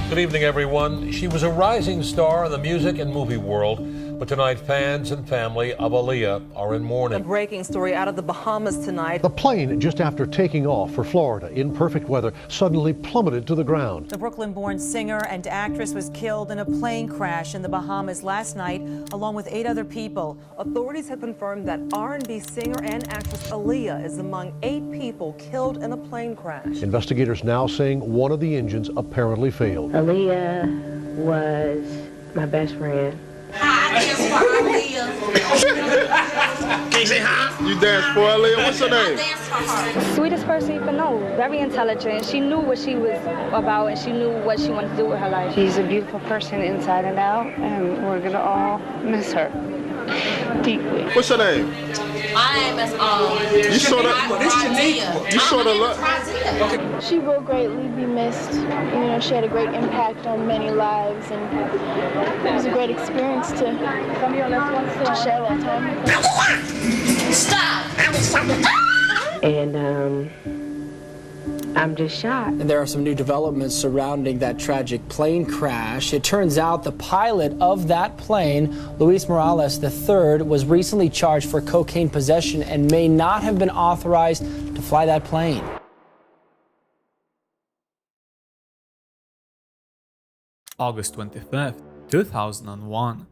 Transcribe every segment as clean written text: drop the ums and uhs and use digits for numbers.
Good evening, everyone. She was a rising star in the music and movie world, but tonight fans and family of Aaliyah are in mourning. A breaking story out of the Bahamas tonight. The plane, just after taking off for Florida in perfect weather, suddenly plummeted to the ground. The Brooklyn-born singer and actress was killed in a plane crash in the Bahamas last night, along with 8 other people. Authorities have confirmed that R&B singer and actress Aaliyah is among 8 people killed in a plane crash. Investigators now saying one of the engines apparently failed. Aaliyah was my best friend. I dance for Aaliyah. Can you say hi? You dance for Aaliyah? What's her I name? dance for her. Sweetest person you can know. Very intelligent. She knew what she was about and she knew what she wanted to do with her life. She's a beautiful person inside and out, and we're gonna all miss her deeply. What's her name? My name is You saw that? You saw the look. She will greatly be missed. You know, she had a great impact on many lives, and it was a great experience to share that time with her. Stop! And I'm just shocked. And there are some new developments surrounding that tragic plane crash. It turns out the pilot of that plane, Luis Morales III, was recently charged for cocaine possession and may not have been authorized to fly that plane. August 25th, 2001.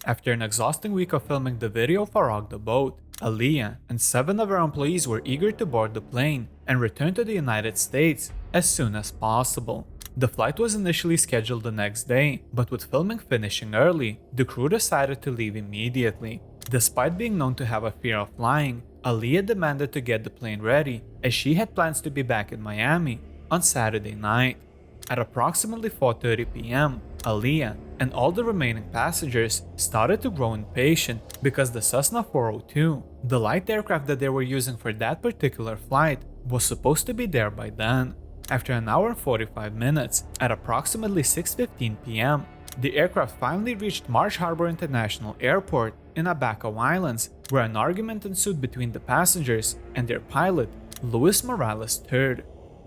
After an exhausting week of filming the video for Rock the Boat, Aaliyah and 7 of her employees were eager to board the plane and return to the United States as soon as possible. The flight was initially scheduled the next day, but with filming finishing early, the crew decided to leave immediately. Despite being known to have a fear of flying, Aaliyah demanded to get the plane ready as she had plans to be back in Miami on Saturday night. At approximately 4:30 p.m., Aaliyah and all the remaining passengers started to grow impatient because the Cessna 402, the light aircraft that they were using for that particular flight, was supposed to be there by then. After an hour and 45 minutes, at approximately 6:15 p.m., the aircraft finally reached Marsh Harbor International Airport in Abaco Islands, where an argument ensued between the passengers and their pilot, Luis Morales III.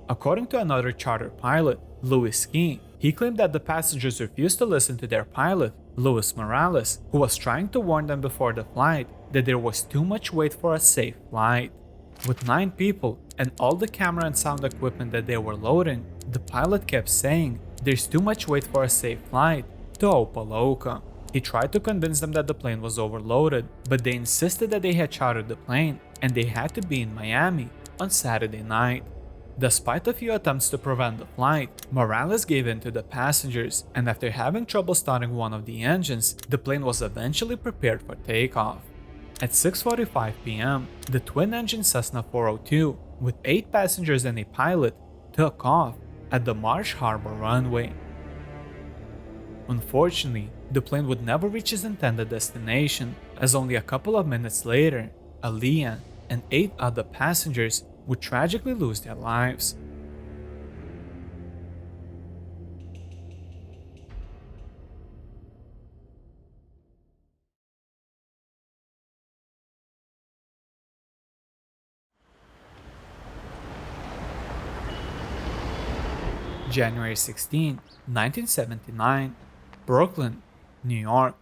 According to another charter pilot, Louis Ski, he claimed that the passengers refused to listen to their pilot, Luis Morales, who was trying to warn them before the flight that there was too much weight for a safe flight. With 9 people and all the camera and sound equipment that they were loading, the pilot kept saying, "There's too much weight for a safe flight," to Opaloka. He tried to convince them that the plane was overloaded, but they insisted that they had chartered the plane and they had to be in Miami on Saturday night. Despite a few attempts to prevent the flight, Morales gave in to the passengers, and after having trouble starting one of the engines, the plane was eventually prepared for takeoff. At 6:45 p.m., the twin-engine Cessna 402, with 8 passengers and a pilot, took off at the Marsh Harbor runway. Unfortunately, the plane would never reach its intended destination, as only a couple of minutes later, Aaliyah and 8 other passengers would tragically lose their lives. January 16, 1979, Brooklyn, New York.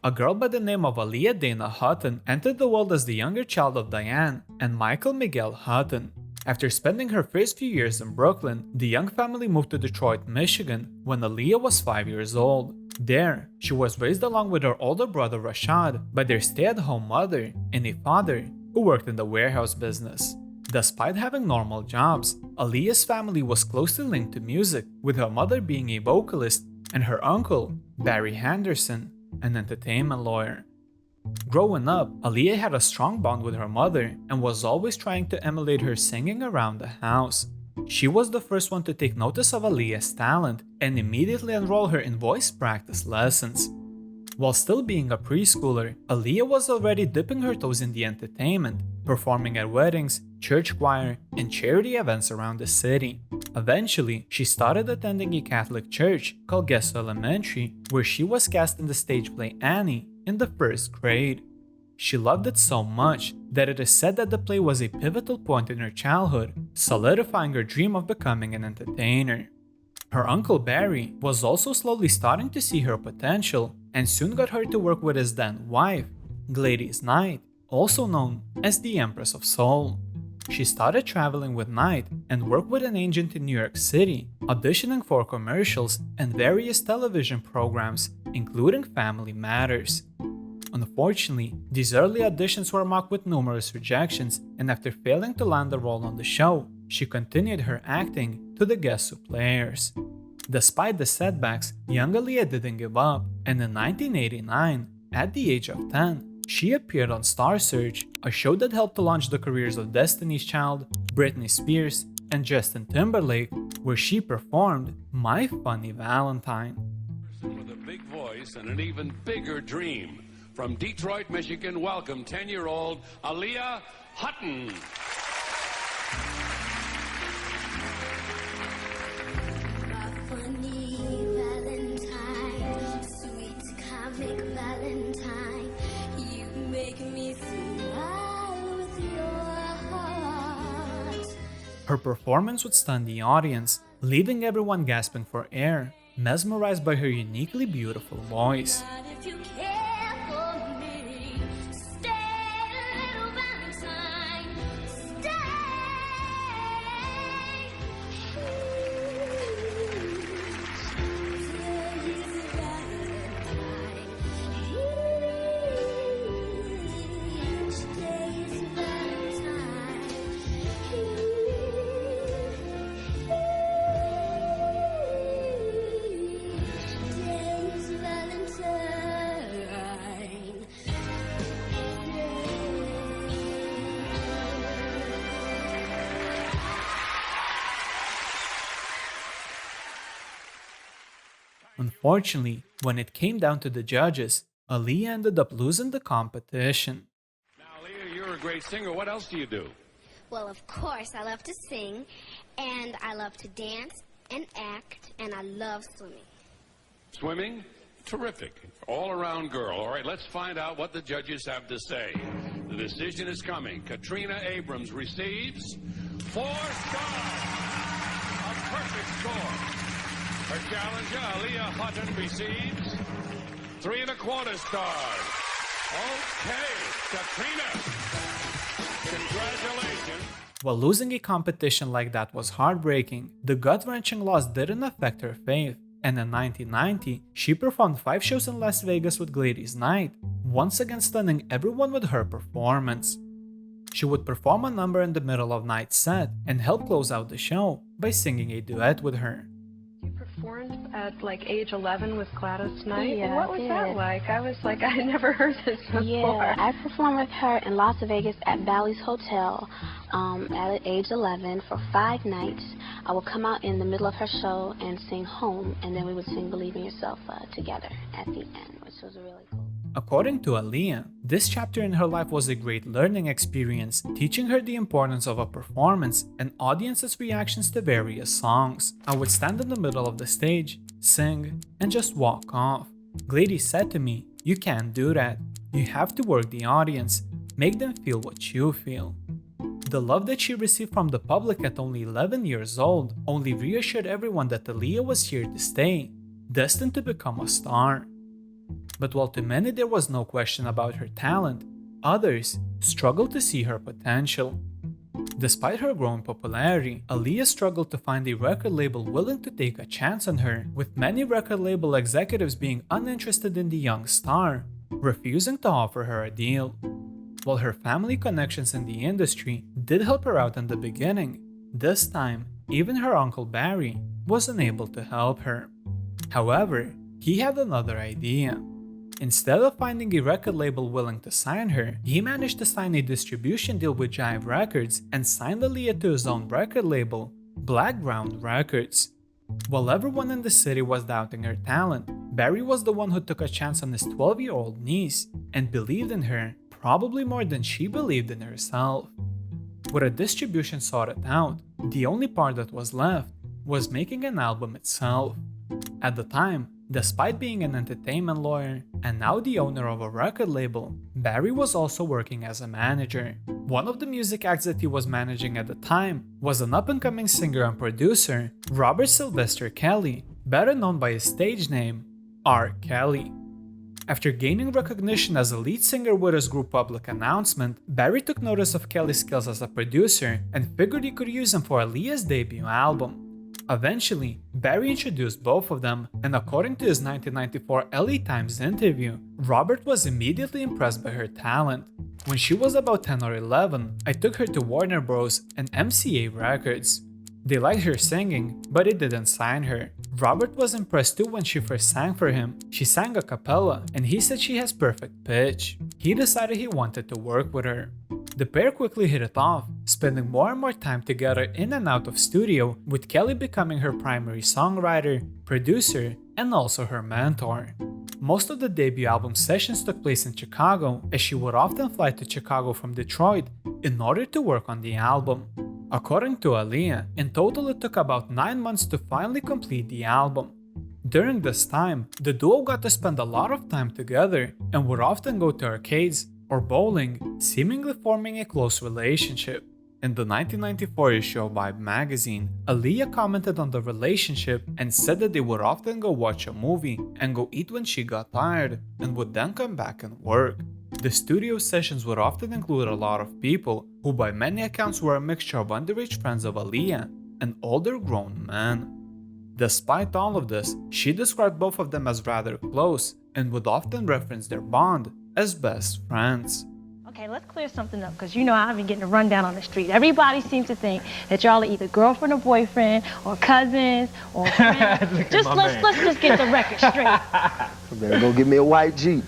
A girl by the name of Aaliyah Dana Haughton entered the world as the younger child of Diane and Michael Miguel Haughton. After spending her first few years in Brooklyn, the young family moved to Detroit, Michigan when Aaliyah was 5 years old. There, she was raised along with her older brother Rashad by their stay-at-home mother and a father who worked in the warehouse business. Despite having normal jobs, Aaliyah's family was closely linked to music, with her mother being a vocalist and her uncle, Barry Henderson, an entertainment lawyer. Growing up, Aaliyah had a strong bond with her mother and was always trying to emulate her singing around the house. She was the first one to take notice of Aaliyah's talent and immediately enroll her in voice practice lessons. While still being a preschooler, Aaliyah was already dipping her toes in the entertainment, performing at weddings, church choir, and charity events around the city. Eventually, she started attending a Catholic church called Guest Elementary, where she was cast in the stage play Annie in the 1st grade. She loved it so much that it is said that the play was a pivotal point in her childhood, solidifying her dream of becoming an entertainer. Her uncle Barry was also slowly starting to see her potential and soon got her to work with his then wife, Gladys Knight, also known as the Empress of Soul. She started traveling with Knight and worked with an agent in New York City, auditioning for commercials and various television programs, including Family Matters. Unfortunately, these early auditions were marked with numerous rejections, and after failing to land a role on the show, she continued her acting to the guest suppliers. Despite the setbacks, young Aaliyah didn't give up, and in 1989, at the age of 10, she appeared on Star Search, a show that helped to launch the careers of Destiny's Child, Britney Spears, and Justin Timberlake, where she performed My Funny Valentine. With a big voice and an even bigger dream. From Detroit, Michigan, welcome 10-year-old Aaliyah Haughton. Her performance would stun the audience, leaving everyone gasping for air, mesmerized by her uniquely beautiful voice. Unfortunately, when it came down to the judges, Aaliyah ended up losing the competition. Now, Aaliyah, you're a great singer. What else do you do? Well, of course, I love to sing, and I love to dance and act, and I love swimming. Swimming? Terrific. All-around girl. All right, let's find out what the judges have to say. The decision is coming. Katrina Abrams receives 4 stars. A perfect score. Her challenger, Aaliyah Haughton, receives 3 1/4 stars. Okay, Katrina, congratulations. While losing a competition like that was heartbreaking, the gut-wrenching loss didn't affect her faith, and in 1990, she performed 5 shows in Las Vegas with Gladys Knight, once again stunning everyone with her performance. She would perform a number in the middle of Knight's set and help close out the show by singing a duet with her. Performed at like age 11 with Gladys Knight. Yeah, what was that like? I was like, I had never heard this before. Yeah, I performed with her in Las Vegas at Bally's Hotel at age 11 for 5 nights. I would come out in the middle of her show and sing Home, and then we would sing Believe in Yourself together at the end, which was really cool. According to Aaliyah, this chapter in her life was a great learning experience, teaching her the importance of a performance and audiences' reactions to various songs. I would stand in the middle of the stage, sing, and just walk off. Gladys said to me, "You can't do that. You have to work the audience, make them feel what you feel." The love that she received from the public at only 11 years old only reassured everyone that Aaliyah was here to stay, destined to become a star. But while to many there was no question about her talent, others struggled to see her potential. Despite her growing popularity, Aaliyah struggled to find a record label willing to take a chance on her, with many record label executives being uninterested in the young star, refusing to offer her a deal. While her family connections in the industry did help her out in the beginning, this time, even her uncle Barry was unable to help her. However, he had another idea. Instead of finding a record label willing to sign her, he managed to sign a distribution deal with Jive Records and signed Aaliyah to his own record label, Blackground Records. While everyone in the city was doubting her talent, Barry was the one who took a chance on his 12-year-old niece and believed in her probably more than she believed in herself. With a distribution sorted out, the only part that was left was making an album itself. At the time, despite being an entertainment lawyer and now the owner of a record label, Barry was also working as a manager. One of the music acts that he was managing at the time was an up-and-coming singer and producer, Robert Sylvester Kelly, better known by his stage name, R. Kelly. After gaining recognition as a lead singer with his group Public Announcement, Barry took notice of Kelly's skills as a producer and figured he could use him for Aaliyah's debut album. Eventually, Barry introduced both of them, and according to his 1994 LA Times interview, Robert was immediately impressed by her talent. When she was about 10 or 11, I took her to Warner Bros. And MCA Records. They liked her singing, but it didn't sign her. Robert was impressed too when she first sang for him. She sang a cappella, and he said she has perfect pitch. He decided he wanted to work with her. The pair quickly hit it off, spending more and more time together in and out of studio, with Kelly becoming her primary songwriter, producer, and also her mentor. Most of the debut album sessions took place in Chicago, as she would often fly to Chicago from Detroit in order to work on the album. According to Aaliyah, in total it took about 9 months to finally complete the album. During this time, the duo got to spend a lot of time together and would often go to arcades or bowling, seemingly forming a close relationship. In the 1994 issue of Vibe magazine, Aaliyah commented on the relationship and said that they would often go watch a movie and go eat when she got tired, and would then come back and work. The studio sessions would often include a lot of people who by many accounts were a mixture of underage friends of Aaliyah and older grown men. Despite all of this, she described both of them as rather close and would often reference their bond as best friends. Okay, let's clear something up, because you know I've been getting a rundown on the street. Everybody seems to think that y'all are either girlfriend or boyfriend, or cousins, or friends. Let's just get the record straight. I better go get me a white Jeep.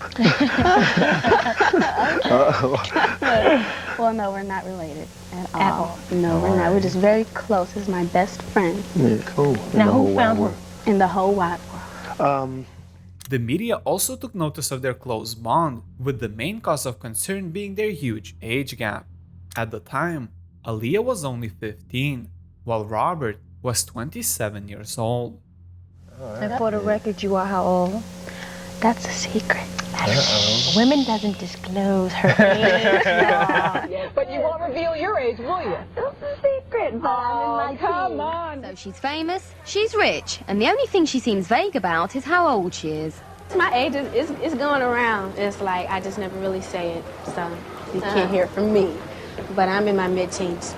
Well, no, we're not related at all. No, we're not. We're just very close. This is my best friend. Yeah, cool. Now, who found who? In the whole wide world. The media also took notice of their close bond, with the main cause of concern being their huge age gap. At the time, Aaliyah was only 15, while Robert was 27 years old. And for the record, you are how old? That's a secret. Women doesn't disclose her age. But you won't reveal your age, will you? It's a secret, but I'm in my come on. So she's famous, she's rich, and the only thing she seems vague about is how old she is. My age is going around. It's like I just never really say it, so you can't hear it from me. But I'm in my mid-teens.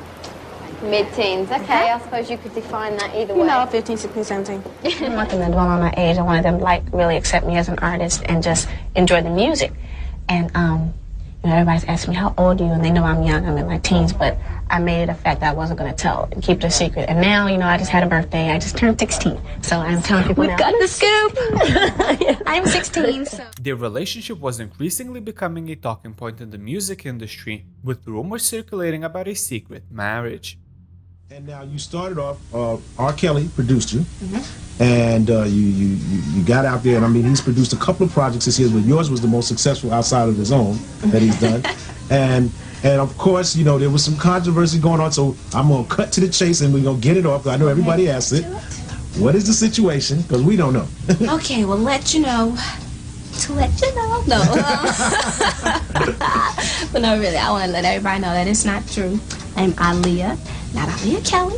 Mid-teens, okay, I suppose you could define that either way. You know, 15, 16, 17. I don't want them to dwell on my age. I wanted them to like really accept me as an artist and just enjoy the music. And you know, everybody's asking me, how old are you? And they know I'm young, I'm in my teens, but I made it a fact that I wasn't going to tell and keep it a secret. And now, you know, I just had a birthday. I just turned 16. So I'm telling people We've got the scoop. I'm 16, so. Their relationship was increasingly becoming a talking point in the music industry, with rumors circulating about a secret marriage. And now you started off, R. Kelly produced you, and you got out there, and I mean, he's produced a couple of projects this year, but yours was the most successful outside of his own that he's done. And of course, you know, there was some controversy going on, so I'm going to cut to the chase and we're going to get it off. I know everybody asks it. What is the situation? Because we don't know. Okay, we'll let you know. To let you know. No. But no, really, I want to let everybody know that it's not true. I'm Aaliyah, not Aaliyah Kelly.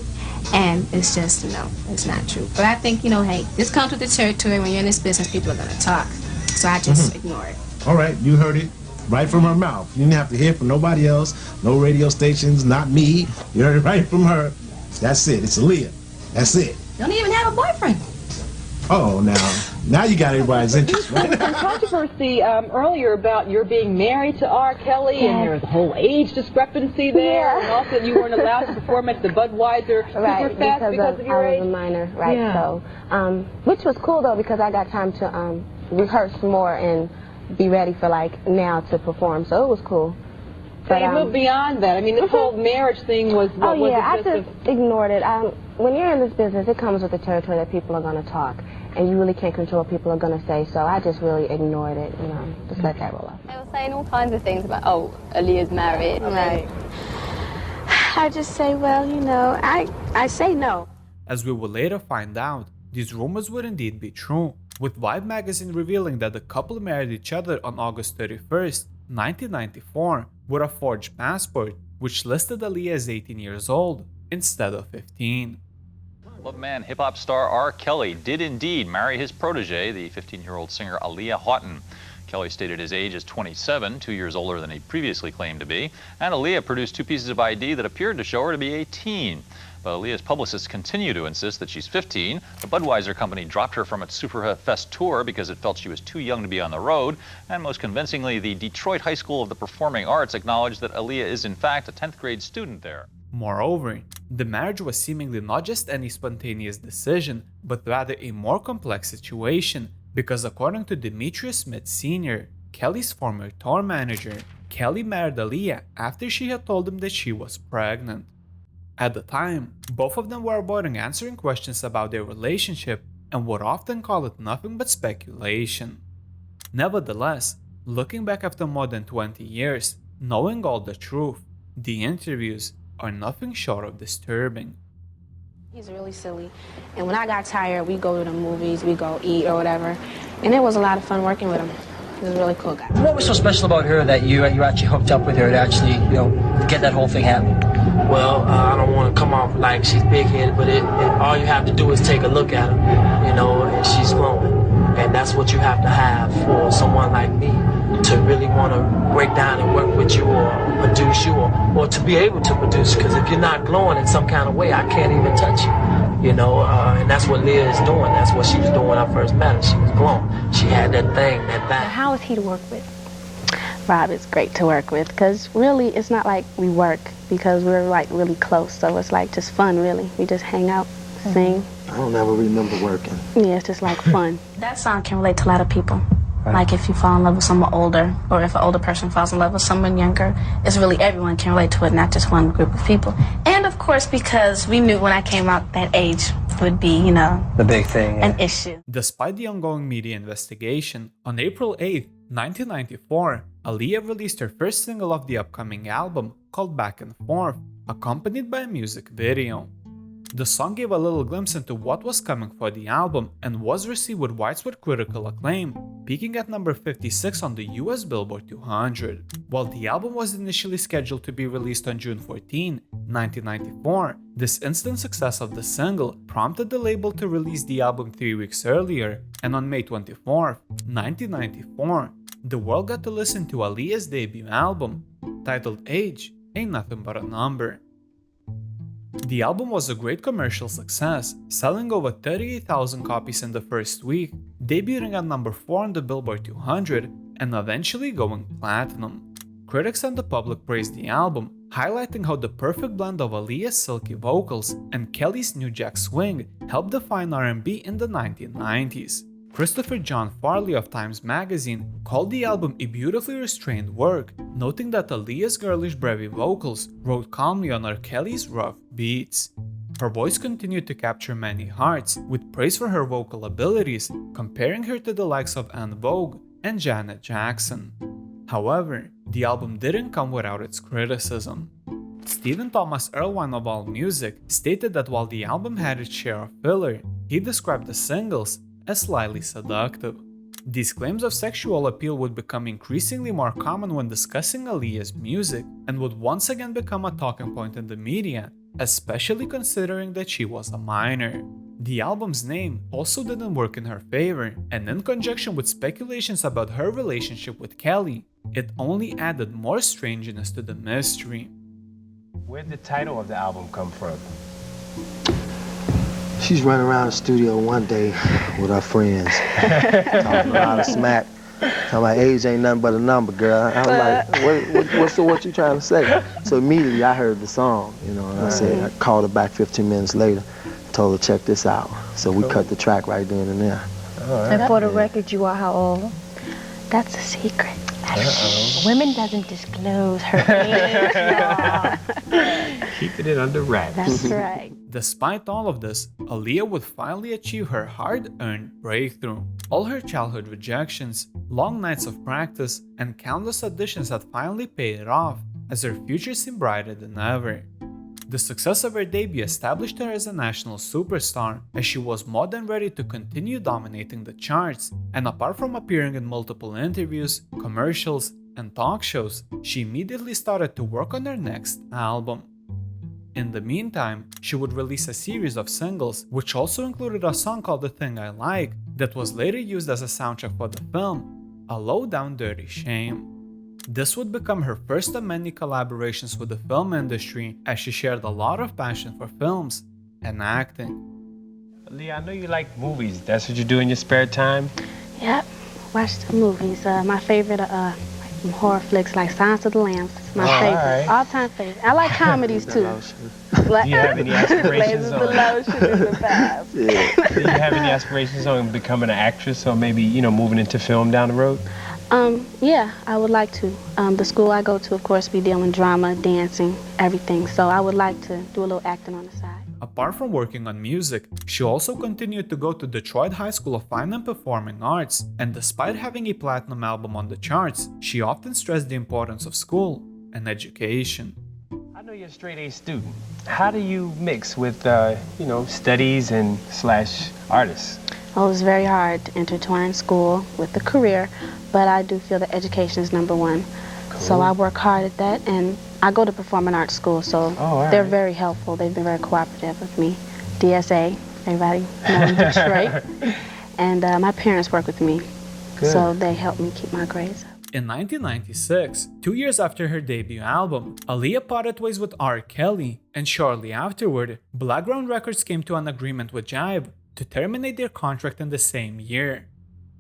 And it's just, you know, it's not true. But I think, you know, hey, this comes with the territory. When you're in this business, people are going to talk. So I just ignore it. All right, you heard it right from her mouth. You didn't have to hear from nobody else, no radio stations, not me. You heard it right from her. That's it. It's Aaliyah. That's it. You don't even have a boyfriend. Oh, now you got everybody's interest, right? Some controversy earlier about your being married to R. Kelly, and there's a whole age discrepancy there, and also you weren't allowed to perform at the Budweiser Superfest because of your age. I was a minor, right? Yeah. So, which was cool though, because I got time to rehearse more and be ready for like now to perform. So it was cool. So you moved beyond that. I mean, this whole marriage thing was. I just ignored it. When you're in this business, it comes with the territory that people are going to talk, and you really can't control what people are going to say. So I just really ignored it, you know, just let that roll off. They were saying all kinds of things about, oh, Aaliyah's married. Right. I just say, well, you know, I say no. As we will later find out, these rumors would indeed be true, with Vibe magazine revealing that the couple married each other on August 31st, 1994, with a forged passport which listed Aaliyah as 18 years old instead of 15. Love man hip-hop star R. Kelly did indeed marry his protege, the 15-year-old singer Aaliyah Haughton. Kelly stated his age as 27, 2 years older than he previously claimed to be, and Aaliyah produced 2 pieces of ID that appeared to show her to be 18. But Aaliyah's publicists continue to insist that she's 15. The Budweiser company dropped her from its Superfest tour because it felt she was too young to be on the road, and most convincingly, the Detroit High School of the Performing Arts acknowledged that Aaliyah is in fact a 10th grade student there. Moreover, the marriage was seemingly not just any spontaneous decision, but rather a more complex situation, because according to Demetrius Smith Sr., Kelly's former tour manager, Kelly married Aaliyah after she had told him that she was pregnant. At the time, both of them were avoiding answering questions about their relationship and would often call it nothing but speculation. Nevertheless, looking back after more than 20 years, knowing all the truth, the interviews are nothing short of disturbing. He's really silly, and when I got tired, we go to the movies, we go eat or whatever, and it was a lot of fun working with him. He was a really cool guy. What was so special about her that you actually hooked up with her to actually, get that whole thing happening? Well, I don't want to come off like she's big-headed, but all you have to do is take a look at her, and she's glowing. And that's what you have to have for someone like me to really want to break down and work with you or produce you or to be able to produce. Because if you're not glowing in some kind of way, I can't even touch you. And that's what Leah is doing. That's what she was doing when I first met her. She was glowing. She had that thing, that vibe. How is he to work with? Rob is great to work with because really it's not like we work because we're like really close. So it's like just fun, really. We just hang out, sing. I don't ever remember working. Yeah, it's just like fun. That song can relate to a lot of people. Like if you fall in love with someone older, or if an older person falls in love with someone younger, it's really everyone can relate to it, not just one group of people. And of course, because we knew when I came out that age would be, the big thing, an issue. Despite the ongoing media investigation, on April 8, 1994, Aaliyah released her first single of the upcoming album called Back and Forth, accompanied by a music video. The song gave a little glimpse into what was coming for the album and was received with widespread critical acclaim, peaking at number 56 on the US Billboard 200. While the album was initially scheduled to be released on June 14, 1994, this instant success of the single prompted the label to release the album 3 weeks earlier, and on May 24, 1994, the world got to listen to Aaliyah's debut album, titled Age Ain't Nothing But a Number. The album was a great commercial success, selling over 38,000 copies in the first week, debuting at number 4 on the Billboard 200, and eventually going platinum. Critics and the public praised the album, highlighting how the perfect blend of Aaliyah's silky vocals and Kelly's new jack swing helped define R&B in the 1990s. Christopher John Farley of Times Magazine called the album a beautifully restrained work, noting that Aaliyah's girlish breathy vocals rode calmly on R. Kelly's rough beats. Her voice continued to capture many hearts, with praise for her vocal abilities, comparing her to the likes of En Vogue and Janet Jackson. However, the album didn't come without its criticism. Stephen Thomas Erlewine of AllMusic stated that while the album had its share of filler, he described the singles as slightly seductive. These claims of sexual appeal would become increasingly more common when discussing Aaliyah's music and would once again become a talking point in the media, especially considering that she was a minor. The album's name also didn't work in her favor, and in conjunction with speculations about her relationship with Kelly, it only added more strangeness to the mystery. Where did the title of the album come from? She's running around the studio one day with her friends, talking a lot of smack, talking about age ain't nothing but a number, girl. I was like, what you trying to say? So immediately I heard the song, and I called her back 15 minutes later, told her, check this out. So we cut the track right then and there. And for the record, you are how old? That's a secret. Women doesn't disclose her age. Keeping it under wraps. That's right. Despite all of this, Aaliyah would finally achieve her hard-earned breakthrough. All her childhood rejections, long nights of practice, and countless auditions had finally paid off, as her future seemed brighter than ever. The success of her debut established her as a national superstar, as she was more than ready to continue dominating the charts, and apart from appearing in multiple interviews, commercials, and talk shows, she immediately started to work on her next album. In the meantime, she would release a series of singles, which also included a song called The Thing I Like, that was later used as a soundtrack for the film, A Low Down Dirty Shame. This would become her first of many collaborations with the film industry, as she shared a lot of passion for films and acting. Aaliyah, I know you like movies. That's what you do in your spare time? Yep, watch the movies. My favorite horror flicks like Silence of the Lambs. It's my favorite, right. all-time favorite. I like comedies too. Do you have any aspirations on? Do you have any aspirations on becoming an actress, or maybe moving into film down the road? Yeah, I would like to. The school I go to, of course, we deal in drama, dancing, everything. So I would like to do a little acting on the side. Apart from working on music, she also continued to go to Detroit High School of Fine and Performing Arts, and despite having a platinum album on the charts, she often stressed the importance of school and education. I know you're a straight-A student. How do you mix with, studies and / artists? Well, it was very hard to intertwine school with the career, but I do feel that education is number one. Cool. So I work hard at that, and I go to performing arts school, so they're very helpful. They've been very cooperative with me. DSA, everybody know in Detroit. And my parents work with me, so they help me keep my grades up. In 1996, 2 years after her debut album, Aaliyah parted ways with R. Kelly, and shortly afterward, Blackground Records came to an agreement with Jive to terminate their contract in the same year.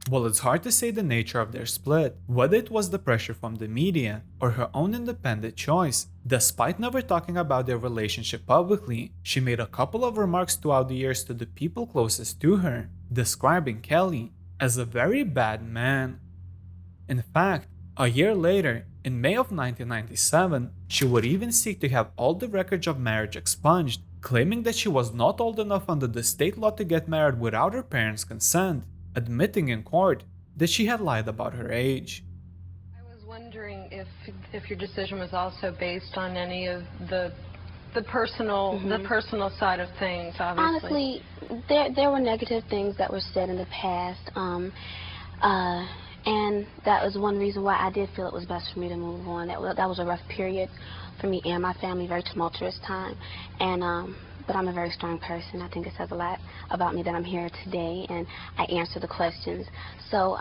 While it's hard to say the nature of their split, whether it was the pressure from the media or her own independent choice, despite never talking about their relationship publicly, she made a couple of remarks throughout the years to the people closest to her, describing Kelly as a very bad man. In fact, a year later, in May of 1997, she would even seek to have all the records of marriage expunged, claiming that she was not old enough under the state law to get married without her parents' consent, admitting in court that she had lied about her age. I was wondering if your decision was also based on any of the personal side of things, obviously. Honestly, there were negative things that were said in the past, and that was one reason why I did feel it was best for me to move on. That was a rough period for me and my family, very tumultuous time, and but I'm a very strong person. I think it says a lot about me that I'm here today and I answer the questions. So,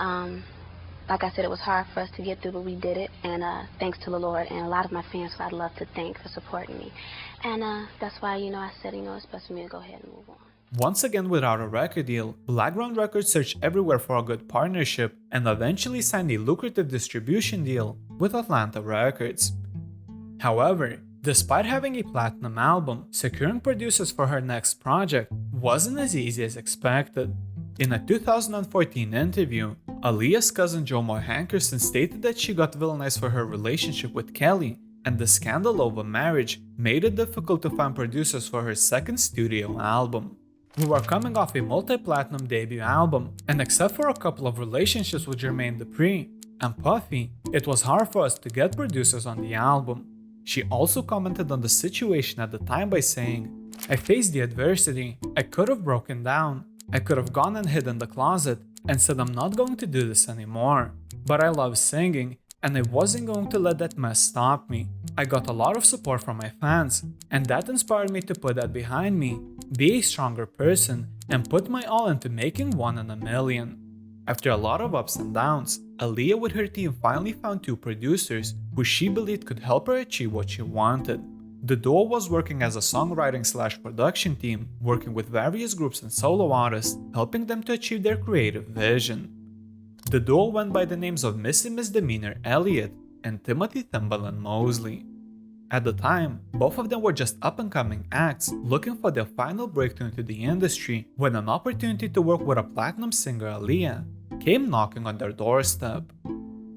like I said, it was hard for us to get through, but we did it. And thanks to the Lord and a lot of my fans who I'd love to thank for supporting me. And that's why, I said, it's best for me to go ahead and move on. Once again without a record deal, Blackground Records searched everywhere for a good partnership and eventually signed a lucrative distribution deal with Atlantic Records. However, despite having a platinum album, securing producers for her next project wasn't as easy as expected. In a 2014 interview, Aaliyah's cousin Jomo Hankerson stated that she got villainized for her relationship with Kelly, and the scandal over marriage made it difficult to find producers for her second studio album. We were coming off a multi-platinum debut album, and except for a couple of relationships with Jermaine Dupri and Puffy, it was hard for us to get producers on the album. She also commented on the situation at the time by saying, "I faced the adversity, I could have broken down, I could have gone and hid in the closet and said I'm not going to do this anymore. But I love singing and I wasn't going to let that mess stop me. I got a lot of support from my fans and that inspired me to put that behind me, be a stronger person and put my all into making one in a million." After a lot of ups and downs, Aaliyah with her team finally found two producers who she believed could help her achieve what she wanted. The duo was working as a songwriting/production team, working with various groups and solo artists, helping them to achieve their creative vision. The duo went by the names of Missy Misdemeanor Elliott and Timothy Timbaland Mosley. At the time, both of them were just up-and-coming acts looking for their final breakthrough into the industry when an opportunity to work with a platinum singer Aaliyah came knocking on their doorstep.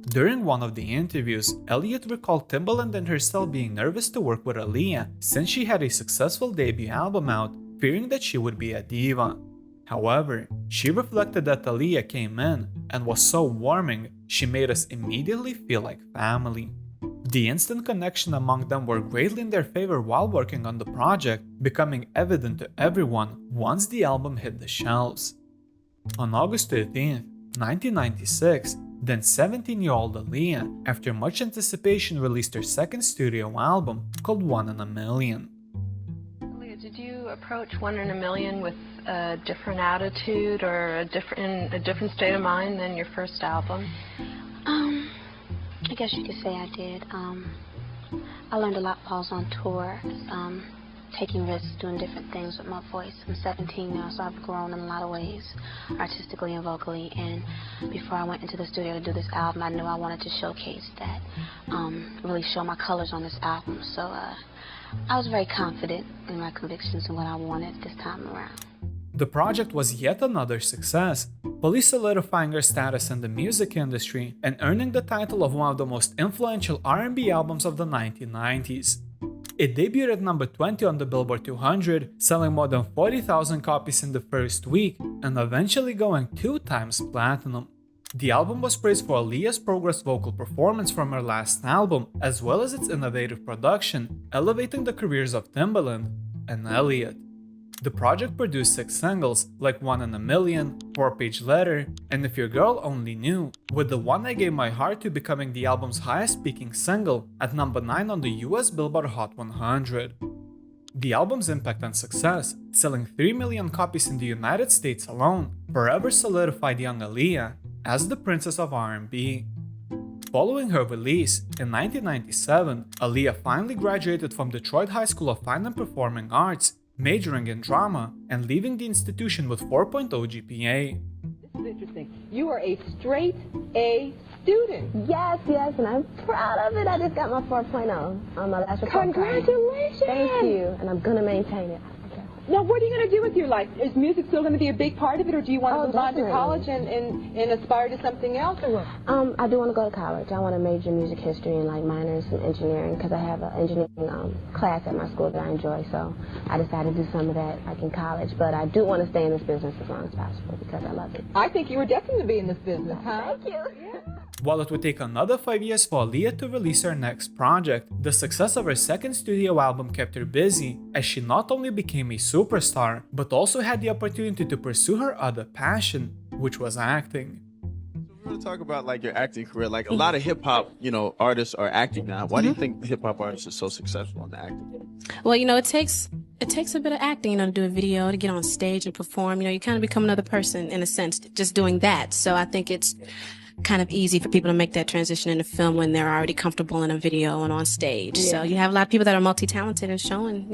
During one of the interviews, Elliott recalled Timbaland and herself being nervous to work with Aaliyah since she had a successful debut album out, fearing that she would be a diva. However, she reflected that Aaliyah came in and was so warming, she made us immediately feel like family. The instant connection among them were greatly in their favor while working on the project, becoming evident to everyone once the album hit the shelves. On August 13, 1996, Then 17-year-old Aaliyah, after much anticipation, released her second studio album called 1 in a Million. Aaliyah, did you approach 1 in a Million with a different attitude or a different state of mind than your first album? I guess you could say I did. I learned a lot while I was on tour, taking risks, doing different things with my voice. I'm 17 now, so I've grown in a lot of ways, artistically and vocally. And before I went into the studio to do this album, I knew I wanted to showcase that, really show my colors on this album. So I was very confident in my convictions and what I wanted this time around. The project was yet another success, fully solidifying her status in the music industry and earning the title of one of the most influential R&B albums of the 1990s. It debuted at number 20 on the Billboard 200, selling more than 40,000 copies in the first week and eventually going 2 times platinum. The album was praised for Aaliyah's progress vocal performance from her last album, as well as its innovative production, elevating the careers of Timbaland and Elliott. The project produced 6 singles, like 1 in a Million, 4-Page Letter, and If Your Girl Only Knew, with the one I Gave My Heart to becoming the album's highest-peaking single at number 9 on the US Billboard Hot 100. The album's impact and success, selling 3 million copies in the United States alone, forever solidified young Aaliyah as the princess of R&B. Following her release, in 1997, Aaliyah finally graduated from Detroit High School of Fine and Performing Arts, majoring in drama and leaving the institution with 4.0 GPA. This is interesting. You are a straight A student. Yes, and I'm proud of it. I just got my 4.0 on my last report. Congratulations! Thank you, and I'm gonna maintain it. Now, what are you going to do with your life? Is music still going to be a big part of it, or do you want to move on to college and aspire to something else, or what? I do want to go to college. I want to major in music history and like minors in engineering because I have an engineering class at my school that I enjoy. So I decided to do some of that like in college. But I do want to stay in this business as long as possible because I love it. I think you were destined to be in this business, huh? Thank you. While it would take another 5 years for Aaliyah to release her next project, the success of her second studio album kept her busy, as she not only became a superstar, but also had the opportunity to pursue her other passion, which was acting. We're going to talk about like your acting career. Like a lot of hip-hop, artists are acting now. Why do you think hip-hop artists are so successful in acting? Well, it takes a bit of acting, to do a video, to get on stage and perform. You kind of become another person in a sense, just doing that. So I think it's kind of easy for people to make that transition into film when they're already comfortable in a video and on stage. Yeah. So you have a lot of people that are multi-talented and showing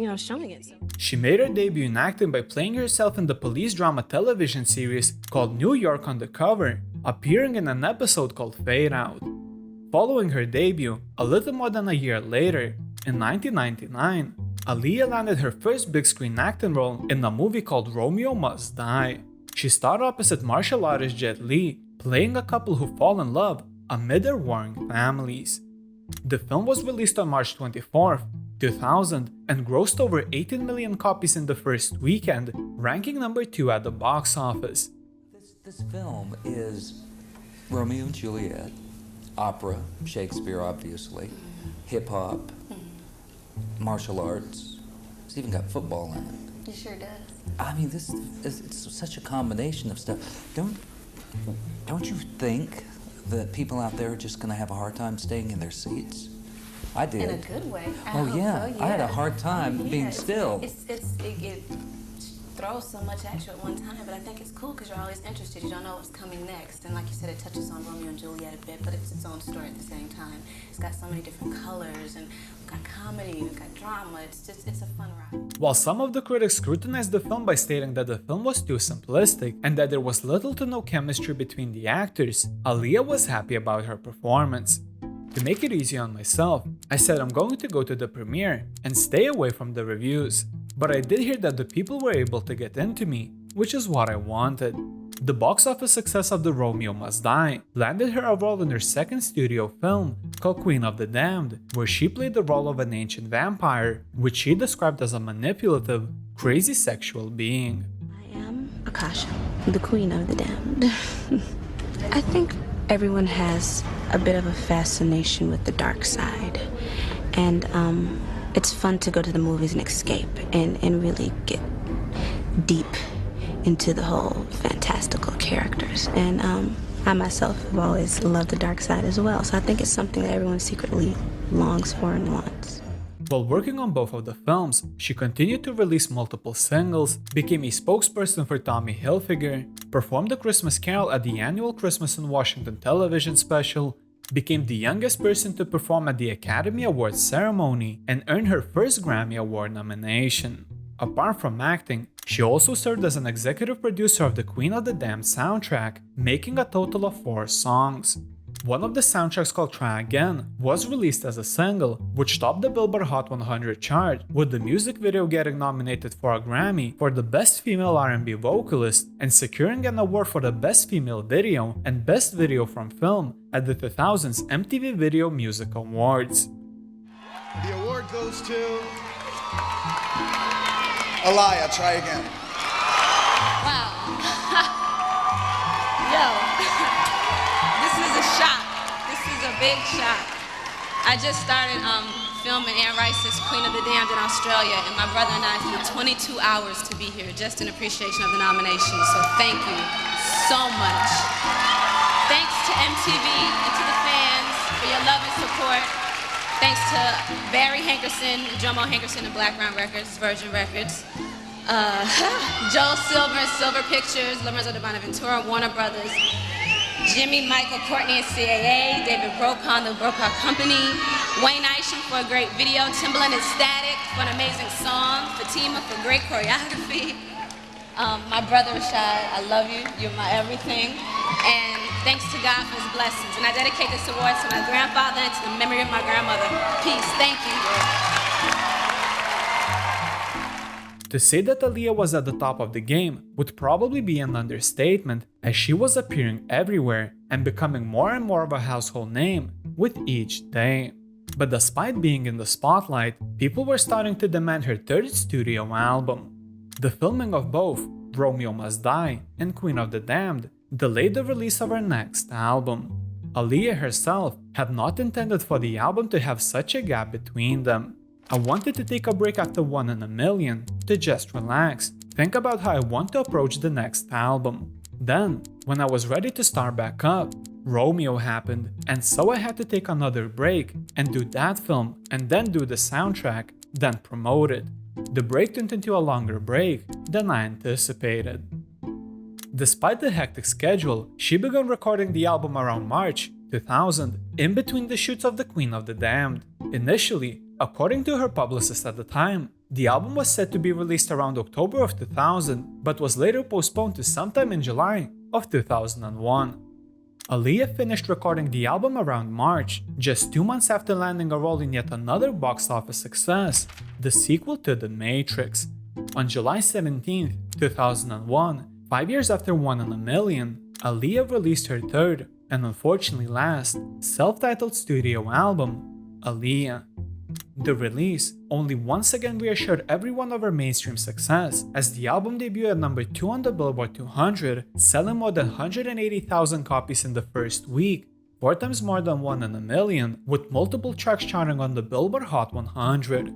it. She made her debut in acting by playing herself in the police drama television series called New York Undercover, appearing in an episode called Fade Out. Following her debut, a little more than a year later, in 1999, Aaliyah landed her first big screen acting role in a movie called Romeo Must Die. She starred opposite martial artist Jet Li, playing a couple who fall in love amid their warring families. The film was released on March 24, 2000 and grossed over 18 million copies in the first weekend, ranking number 2 at the box office. This film is Romeo and Juliet, opera, Shakespeare obviously, hip-hop, martial arts. It's even got football in it. It sure does. I mean, it's such a combination of stuff. Don't you think that people out there are just going to have a hard time staying in their seats? I did. In a good way. Oh yeah, I had a hard time being still. It throws so much at you at one time, but I think it's cool because you're always interested. You don't know what's coming next, and like you said, it touches on Romeo and Juliet a bit, but it's its own story at the same time. It's got so many different colors, and we've got comedy, we've got drama. It's a fun ride. While some of the critics scrutinized the film by stating that the film was too simplistic and that there was little to no chemistry between the actors, Aaliyah was happy about her performance. To make it easy on myself, I said I'm going to go to the premiere and stay away from the reviews. But I did hear that the people were able to get into me, which is what I wanted. The box office success of the Romeo Must Die landed her a role in her second studio film called Queen of the Damned, where she played the role of an ancient vampire, which she described as a manipulative, crazy sexual being. I am Akasha, the Queen of the Damned. I think everyone has a bit of a fascination with the dark side, and it's fun to go to the movies and escape and really get deep into the whole fantastical characters. And I myself have always loved the dark side as well. So I think it's something that everyone secretly longs for and wants. While working on both of the films, she continued to release multiple singles, became a spokesperson for Tommy Hilfiger, performed a Christmas Carol at the annual Christmas in Washington television special, became the youngest person to perform at the Academy Awards ceremony, and earned her first Grammy Award nomination. Apart from acting, she also served as an executive producer of the Queen of the Damned soundtrack, making a total of 4 songs. One of the soundtracks, called Try Again, was released as a single, which topped the Billboard Hot 100 chart, with the music video getting nominated for a Grammy for the Best Female R&B Vocalist and securing an award for the Best Female Video and Best Video from Film at the 2000's MTV Video Music Awards. The award goes to Aaliyah, Try Again. Wow. Yo, this is a shock. This is a big shock. I just started filming Anne Rice's Queen of the Damned in Australia, and my brother and I flew 22 hours to be here just in appreciation of the nomination. So thank you so much. Thanks to MTV and to the fans for your love and support. Thanks to Barry Hankerson, Jomo Hankerson and Blackground Records, Virgin Records. Joel Silver and Silver Pictures, Lorenzo de Bonaventura, Warner Brothers. Jimmy, Michael, Courtney and CAA. David Brokaw, the Brokaw Company. Wayne Isham for a great video. Timbaland and Static for an amazing song. Fatima for great choreography. My brother Rashad, I love you. You're my everything. And thanks to God for his blessings. And I dedicate this award to my grandfather and to the memory of my grandmother. Peace. Thank you. To say that Aaliyah was at the top of the game would probably be an understatement, as she was appearing everywhere and becoming more and more of a household name with each day. But despite being in the spotlight, people were starting to demand her third studio album. The filming of both Romeo Must Die and Queen of the Damned delayed the release of her next album. Aaliyah herself had not intended for the album to have such a gap between them. I wanted to take a break after One in a Million to just relax, think about how I want to approach the next album. Then, when I was ready to start back up, Romeo happened, and so I had to take another break and do that film and then do the soundtrack, then promote it. The break turned into a longer break than I anticipated. Despite the hectic schedule, she began recording the album around March 2000, in between the shoots of The Queen of the Damned. Initially, according to her publicist at the time, the album was set to be released around October of 2000, but was later postponed to sometime in July of 2001. Aaliyah finished recording the album around March, just 2 months after landing a role in yet another box office success, the sequel to The Matrix. On July 17, 2001, 5 years after One in a Million, Aaliyah released her third, and unfortunately last, self-titled studio album, Aaliyah. The release only once again reassured everyone of her mainstream success, as the album debuted at number 2 on the Billboard 200, selling more than 180,000 copies in the first week, 4 times more than One in a Million, with multiple tracks charting on the Billboard Hot 100.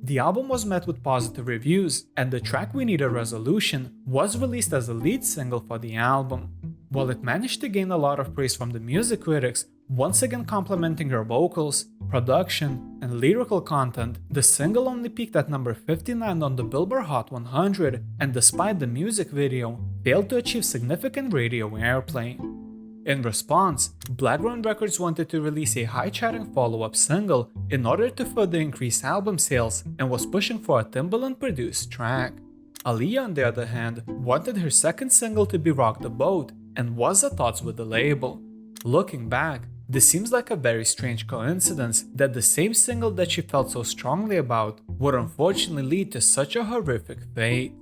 The album was met with positive reviews, and the track We Need a Resolution was released as a lead single for the album. While it managed to gain a lot of praise from the music critics, once again complimenting her vocals, production, and lyrical content, the single only peaked at number 59 on the Billboard Hot 100, and despite the music video, failed to achieve significant radio airplay. In response, Blackground Records wanted to release a high-charting follow-up single in order to further increase album sales and was pushing for a Timbaland-produced track. Aaliyah, on the other hand, wanted her second single to be Rock the Boat and was at odds with the label. Looking back, this seems like a very strange coincidence that the same single that she felt so strongly about would unfortunately lead to such a horrific fate.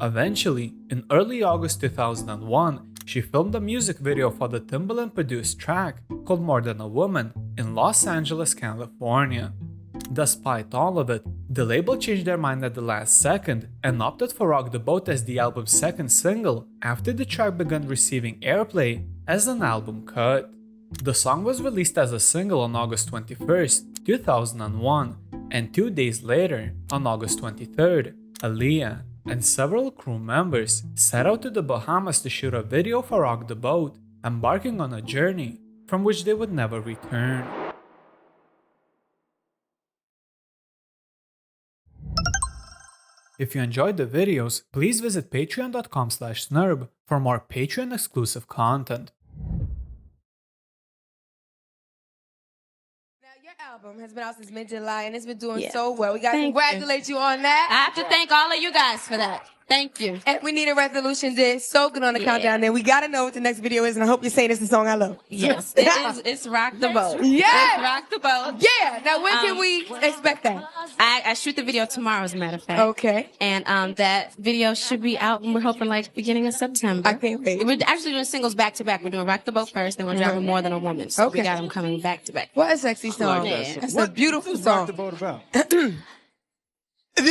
Eventually, in early August 2001, she filmed a music video for the Timbaland-produced track called More Than a Woman in Los Angeles, California. Despite all of it, the label changed their mind at the last second and opted for Rock the Boat as the album's second single after the track began receiving airplay as an album cut. The song was released as a single on August 21st, 2001, and 2 days later, on August 23rd, Aaliyah and several crew members set out to the Bahamas to shoot a video for Rock the Boat embarking on a journey from which they would never return. If you enjoyed the videos, please visit patreon.com/snurb for more Patreon exclusive content. Album has been out since mid-July and it's been doing so well. We got to congratulate you on that. I have to thank all of you guys for that. Thank you. And we need a resolution. Did so good on the countdown. Then we got to know what the next video is, and I hope you're saying it's the song I love. Yes, it is. It's Rock the Boat. Yes. It's Rock the Boat. Yeah. Now, when can we expect that? I shoot the video tomorrow, as a matter of fact. Okay. And that video should be out, and we're hoping like beginning of September. I can't wait. We're actually doing singles back to back. We're doing Rock the Boat first, then we're driving More Than a Woman. So we got them coming back to back. What a sexy song. Yeah. That's a beautiful song. Rock the Boat about? It's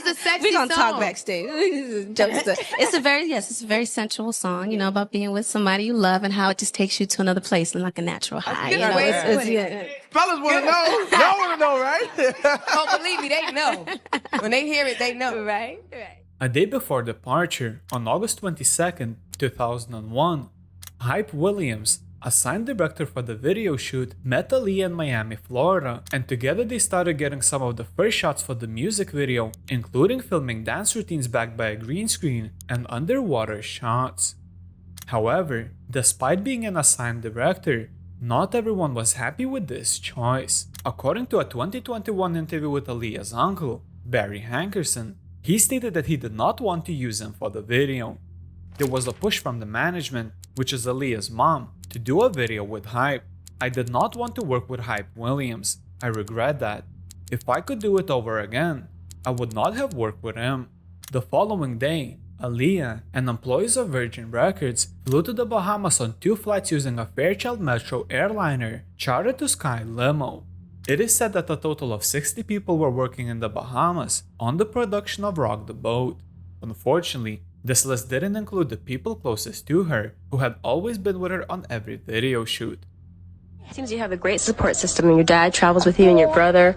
a sexy We're gonna song. talk backstage. It's a very sensual song, you know, about being with somebody you love and how it just takes you to another place and like a natural high. You know, Fellas want to know. Y'all want to know, right? Oh, believe me, they know. When they hear it, they know. Right. A day before departure, on August 22nd, 2001, Hype Williams, assigned director for the video shoot, met Aaliyah in Miami, Florida, and together they started getting some of the first shots for the music video, including filming dance routines backed by a green screen and underwater shots. However, despite being an assigned director, not everyone was happy with this choice. According to a 2021 interview with Aaliyah's uncle, Barry Hankerson, he stated that he did not want to use him for the video. There was a push from the management, which is Aaliyah's mom, to do a video with Hype. I did not want to work with Hype Williams. I regret that. If I could do it over again, I would not have worked with him. The following day, Aaliyah and employees of Virgin Records flew to the Bahamas on 2 flights using a Fairchild Metro airliner chartered to Sky Limo. It is said that a total of 60 people were working in the Bahamas on the production of Rock the Boat. Unfortunately, this list didn't include the people closest to her, who had always been with her on every video shoot. It seems you have a great support system, and your dad travels with you and your brother.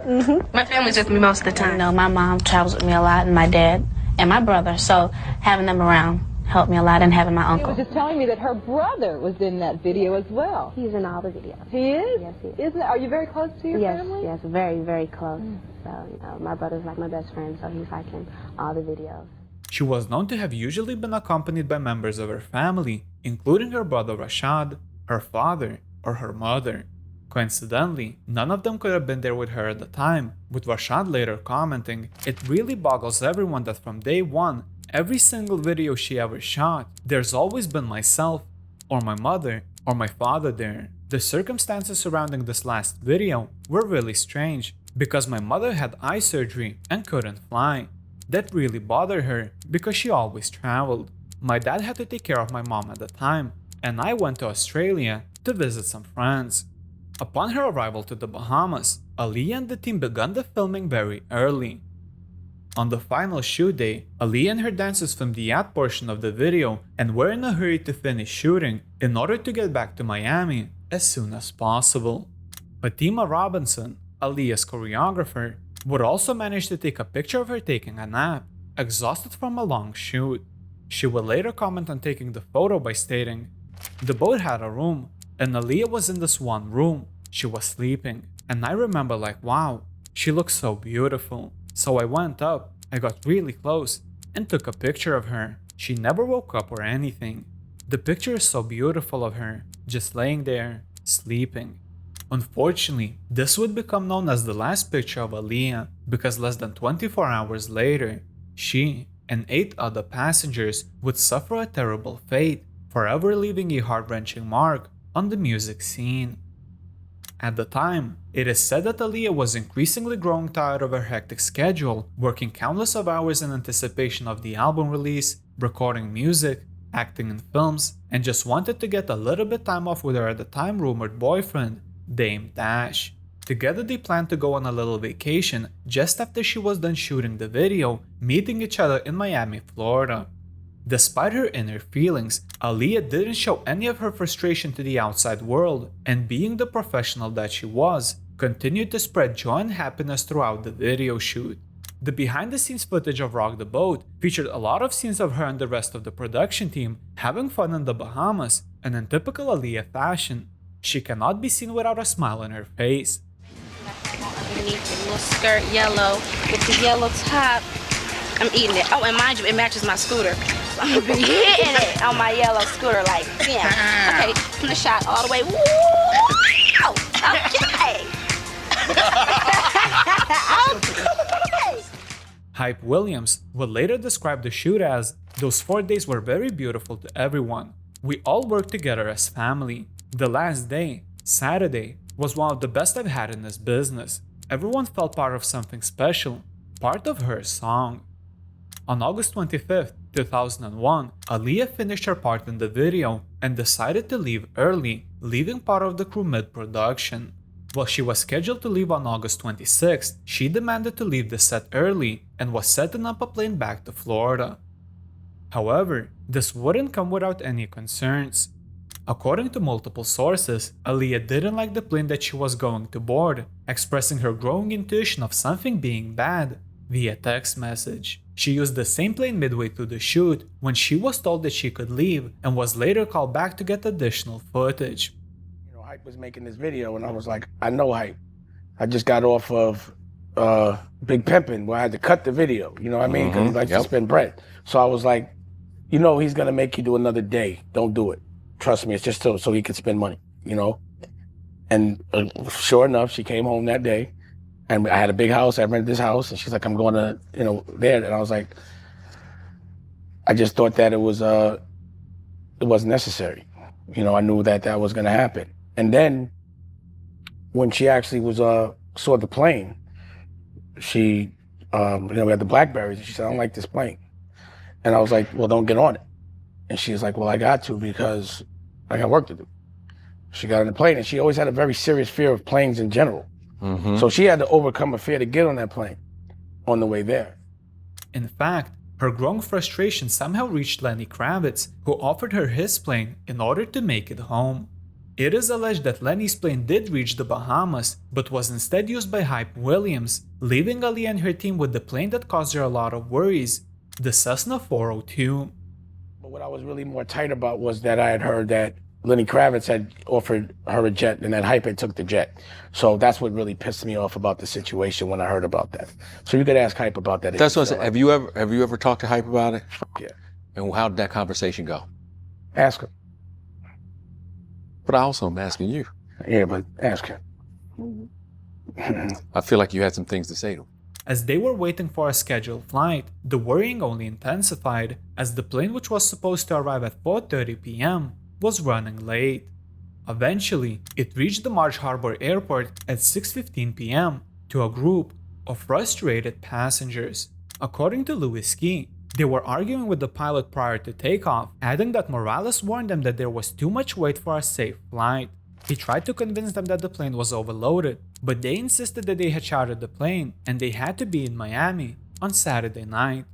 My family's with me most of the time. No, my mom travels with me a lot, and my dad and my brother. So having them around helped me a lot, and having my She uncle. was just telling me that her brother was in that video as well. He's in all the videos. He is? Yes, he is. Isn't it? Are you very close to your family? Yes, very, very close. So, you know, my brother's like my best friend, so he's like in all the videos. She was known to have usually been accompanied by members of her family, including her brother Rashad, her father, or her mother. Coincidentally, none of them could have been there with her at the time, with Rashad later commenting, "It really boggles everyone that from day one, every single video she ever shot, there's always been myself, or my mother, or my father there. The circumstances surrounding this last video were really strange, because my mother had eye surgery and couldn't fly. That really bothered her because she always traveled. My dad had to take care of my mom at the time, and I went to Australia to visit some friends." Upon her arrival to the Bahamas, Aaliyah and the team began the filming very early. On the final shoot day, Aaliyah and her dancers filmed the yacht portion of the video and were in a hurry to finish shooting in order to get back to Miami as soon as possible. Fatima Robinson, Aaliyah's choreographer, would also manage to take a picture of her taking a nap, exhausted from a long shoot. She would later comment on taking the photo by stating, "The boat had a room, and Aaliyah was in this one room. She was sleeping, and I remember like, wow, she looks so beautiful. So I went up, I got really close, and took a picture of her. She never woke up or anything. The picture is so beautiful of her, just laying there, sleeping." Unfortunately, this would become known as the last picture of Aaliyah because less than 24 hours later, she and 8 other passengers would suffer a terrible fate, forever leaving a heart-wrenching mark on the music scene. At the time, it is said that Aaliyah was increasingly growing tired of her hectic schedule, working countless of hours in anticipation of the album release, recording music, acting in films, and just wanted to get a little bit time off with her at the time rumored boyfriend, Dame Dash. Together they planned to go on a little vacation just after she was done shooting the video, meeting each other in Miami, Florida. Despite her inner feelings, Aaliyah didn't show any of her frustration to the outside world, and being the professional that she was, continued to spread joy and happiness throughout the video shoot. The behind-the-scenes footage of Rock the Boat featured a lot of scenes of her and the rest of the production team having fun in the Bahamas, and in typical Aaliyah fashion, she cannot be seen without a smile on her face. Underneath the little skirt, yellow, with the yellow top. I'm eating it. Oh, and mind you, it matches my scooter. So I'm gonna be hitting it on my yellow scooter, like, yeah. Okay, from the shot all the way. Woo! Okay. Okay. Hype Williams would later describe the shoot as, "Those 4 days were very beautiful to everyone. We all worked together as family. The last day, Saturday, was one of the best I've had in this business. Everyone felt part of something special, part of her song." On August 25th, 2001, Aaliyah finished her part in the video and decided to leave early, leaving part of the crew mid-production. While she was scheduled to leave on August 26th, she demanded to leave the set early and was setting up a plane back to Florida. However, this wouldn't come without any concerns. According to multiple sources, Aaliyah didn't like the plane that she was going to board, expressing her growing intuition of something being bad via text message. She used the same plane midway through the shoot when she was told that she could leave and was later called back to get additional footage. You know, Hype was making this video and I was like, I know Hype. I just got off of Big Pimpin' where I had to cut the video, you know what I mean? Because he likes to spend bread. So I was like, you know, he's gonna make you do another day. Don't do it. Trust me, it's just so he could spend money, you know? And sure enough, she came home that day and I had a big house. I rented this house and she's like, I'm going to, you know, there. And I was like, I just thought that it wasn't necessary. You know, I knew that that was going to happen. And then when she actually saw the plane, she, you know, we had the Blackberries and she said, I don't like this plane. And I was like, well, don't get on it. And she was like, well, I got to because I got work to do. She got on the plane and she always had a very serious fear of planes in general. So she had to overcome a fear to get on that plane on the way there. In fact, her growing frustration somehow reached Lenny Kravitz, who offered her his plane in order to make it home. It is alleged that Lenny's plane did reach the Bahamas, but was instead used by Hype Williams, leaving Aaliyah and her team with the plane that caused her a lot of worries, the Cessna 402. But what I was really more tight about was that I had heard that Lenny Kravitz had offered her a jet and that Hype had took the jet. So that's what really pissed me off about the situation when I heard about that. So you could ask Hype about that. That's what I said. Have you ever talked to Hype about it? Yeah. And how did that conversation go? Ask him. But I also am asking you. Yeah, but ask him. I feel like you had some things to say to him. As they were waiting for a scheduled flight, the worrying only intensified as the plane, which was supposed to arrive at 4:30 p.m., was running late. Eventually, it reached the Marsh Harbor Airport at 6:15 p.m. to a group of frustrated passengers. According to Louis Key, they were arguing with the pilot prior to takeoff, adding that Morales warned them that there was too much weight for a safe flight. He tried to convince them that the plane was overloaded, but they insisted that they had chartered the plane and they had to be in Miami on Saturday night.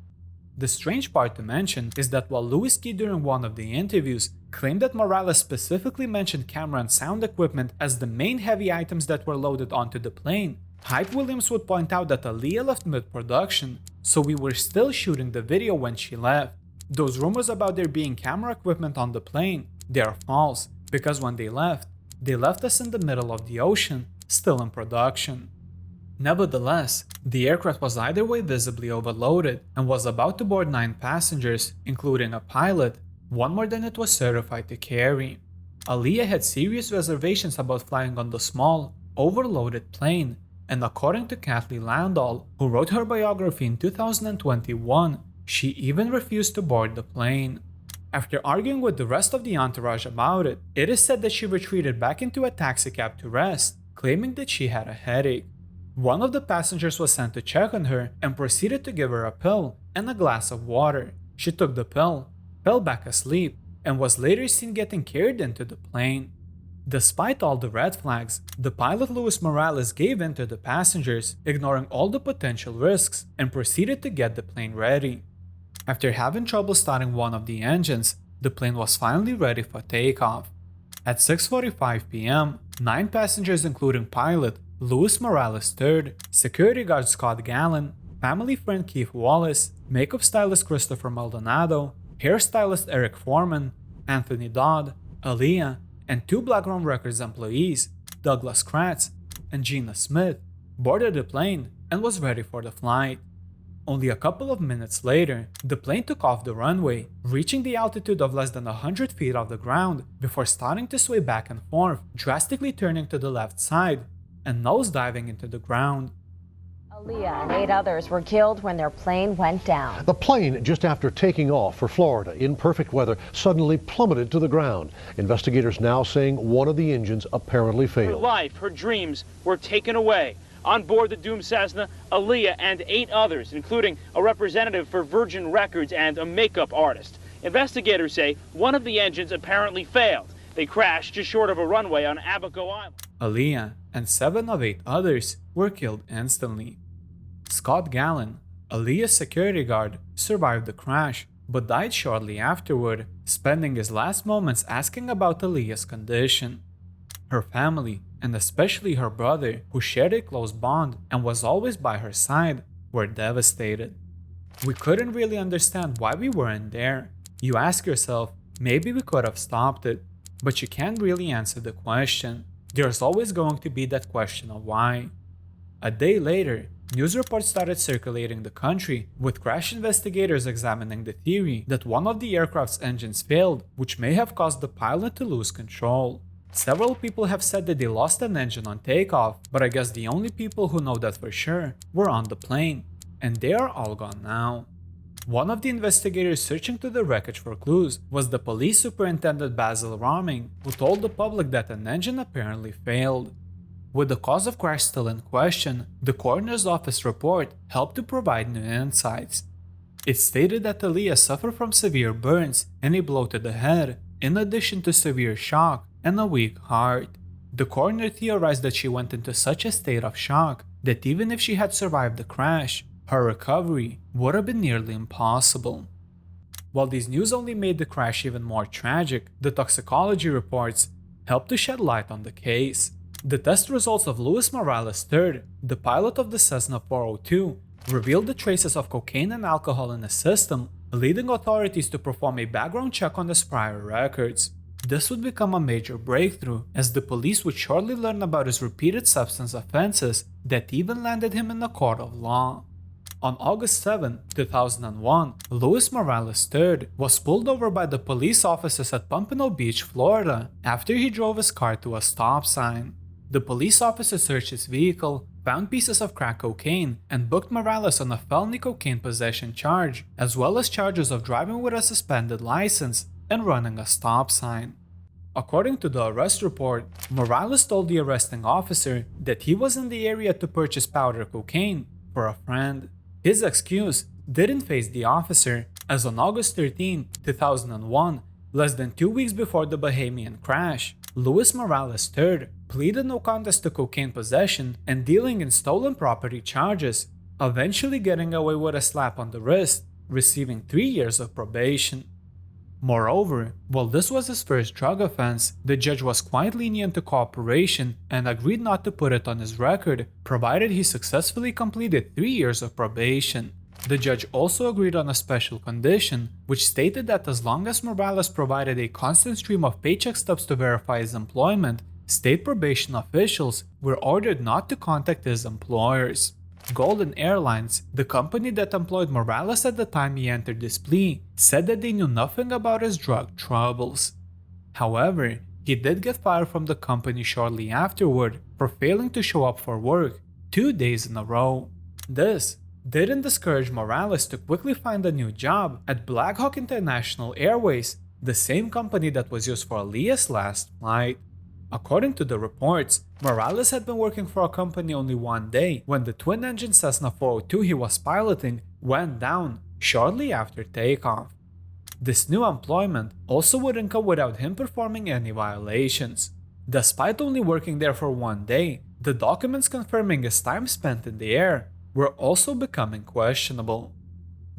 The strange part to mention is that while Louis Key during one of the interviews claimed that Morales specifically mentioned camera and sound equipment as the main heavy items that were loaded onto the plane, Hype Williams would point out that Aaliyah left mid-production, so we were still shooting the video when she left. Those rumors about there being camera equipment on the plane, they are false, because when they left us in the middle of the ocean, still in production. Nevertheless, the aircraft was either way visibly overloaded and was about to board 9 passengers, including a pilot, one more than it was certified to carry. Aaliyah had serious reservations about flying on the small, overloaded plane, and according to Kathleen Landau, who wrote her biography in 2021, she even refused to board the plane. After arguing with the rest of the entourage about it, it is said that she retreated back into a taxicab to rest, claiming that she had a headache. One of the passengers was sent to check on her and proceeded to give her a pill and a glass of water. She took the pill, fell back asleep, and was later seen getting carried into the plane. Despite all the red flags, the pilot Luis Morales gave in to the passengers, ignoring all the potential risks, and proceeded to get the plane ready. After having trouble starting one of the engines, the plane was finally ready for takeoff. At 6:45 p.m., 9 passengers including pilot Luis Morales III, security guard Scott Gallen, family friend Keith Wallace, makeup stylist Christopher Maldonado, hairstylist Eric Foreman, Anthony Dodd, Aaliyah, and 2 Blackground Records employees, Douglas Kratz and Gina Smith, boarded the plane and was ready for the flight. Only a couple of minutes later, the plane took off the runway, reaching the altitude of less than 100 feet off the ground before starting to sway back and forth, drastically turning to the left side and nosediving into the ground. Aaliyah and 8 others were killed when their plane went down. The plane, just after taking off for Florida in perfect weather, suddenly plummeted to the ground. Investigators now saying one of the engines apparently Her failed. life, her dreams were taken away. On board the doomed Cessna, Aaliyah and 8 others, including a representative for Virgin Records and a makeup artist. Investigators say one of the engines apparently failed. They crashed just short of a runway on Abaco Island. Aaliyah and 7 of 8 others were killed instantly. Scott Gallen, Aaliyah's security guard, survived the crash but died shortly afterward, spending his last moments asking about Aaliyah's condition. Her family, and especially her brother, who shared a close bond and was always by her side, were devastated. We couldn't really understand why we weren't there. You ask yourself, maybe we could have stopped it, but you can't really answer the question. There's always going to be that question of why. A day later, news reports started circulating the country, with crash investigators examining the theory that one of the aircraft's engines failed, which may have caused the pilot to lose control. Several people have said that they lost an engine on takeoff, but I guess the only people who know that for sure were on the plane, and they are all gone now. One of the investigators searching through the wreckage for clues was the police superintendent Basil Roming, who told the public that an engine apparently failed. With the cause of crash still in question, the coroner's office report helped to provide new insights. It stated that Aaliyah suffered from severe burns and a blow to the head, in addition to severe shock and a weak heart. The coroner theorized that she went into such a state of shock that even if she had survived the crash, her recovery would have been nearly impossible. While these news only made the crash even more tragic, the toxicology reports helped to shed light on the case. The test results of Luis Morales III, the pilot of the Cessna 402, revealed the traces of cocaine and alcohol in his system, leading authorities to perform a background check on his prior records. This would become a major breakthrough, as the police would shortly learn about his repeated substance offenses that even landed him in a court of law. On August 7, 2001, Luis Morales III was pulled over by the police officers at Pompano Beach, Florida, after he drove his car to a stop sign. The police officers searched his vehicle, found pieces of crack cocaine, and booked Morales on a felony cocaine possession charge, as well as charges of driving with a suspended license and running a stop sign. According to the arrest report, Morales told the arresting officer that he was in the area to purchase powder cocaine for a friend. His excuse didn't faze the officer, as on August 13, 2001, less than 2 weeks before the Bahamian crash, Luis Morales III pleaded no contest to cocaine possession and dealing in stolen property charges, eventually getting away with a slap on the wrist, receiving 3 years of probation. Moreover, while this was his first drug offense, the judge was quite lenient to cooperation and agreed not to put it on his record, provided he successfully completed 3 years of probation. The judge also agreed on a special condition, which stated that as long as Morales provided a constant stream of paycheck stubs to verify his employment, state probation officials were ordered not to contact his employers. Golden Airlines, the company that employed Morales at the time he entered this plea, said that they knew nothing about his drug troubles. However, he did get fired from the company shortly afterward for failing to show up for work 2 days in a row. This didn't discourage Morales to quickly find a new job at Blackhawk International Airways, the same company that was used for Aaliyah's last flight. According to the reports, Morales had been working for a company only 1 day when the twin-engine Cessna 402 he was piloting went down shortly after takeoff. This new employment also wouldn't come without him performing any violations. Despite only working there for 1 day, the documents confirming his time spent in the air were also becoming questionable.